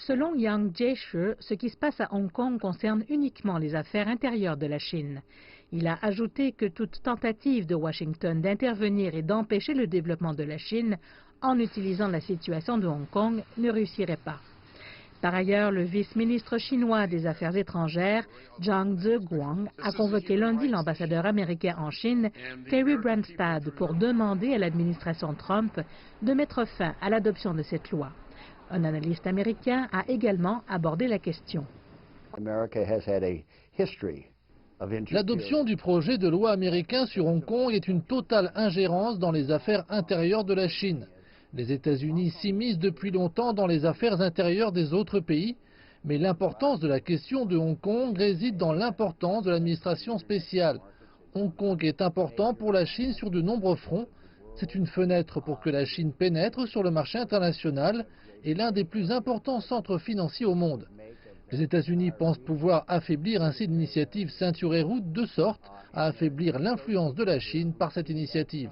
Selon Yang Jiechi, ce qui se passe à Hong Kong concerne uniquement les affaires intérieures de la Chine. Il a ajouté que toute tentative de Washington d'intervenir et d'empêcher le développement de la Chine en utilisant la situation de Hong Kong ne réussirait pas. Par ailleurs, le vice-ministre chinois des Affaires étrangères, Zhang Zheguang, a convoqué lundi l'ambassadeur américain en Chine, Terry Branstad, pour demander à l'administration Trump de mettre fin à l'adoption de cette loi. Un analyste américain a également abordé la question. L'adoption du projet de loi américain sur Hong Kong est une totale ingérence dans les affaires intérieures de la Chine. Les États-Unis s'immiscent depuis longtemps dans les affaires intérieures des autres pays, mais l'importance de la question de Hong Kong réside dans l'importance de l'administration spéciale. Hong Kong est important pour la Chine sur de nombreux fronts. C'est une fenêtre pour que la Chine pénètre sur le marché international et l'un des plus importants centres financiers au monde. Les États-Unis pensent pouvoir affaiblir ainsi l'initiative Ceinture et Route de sorte à affaiblir l'influence de la Chine par cette initiative.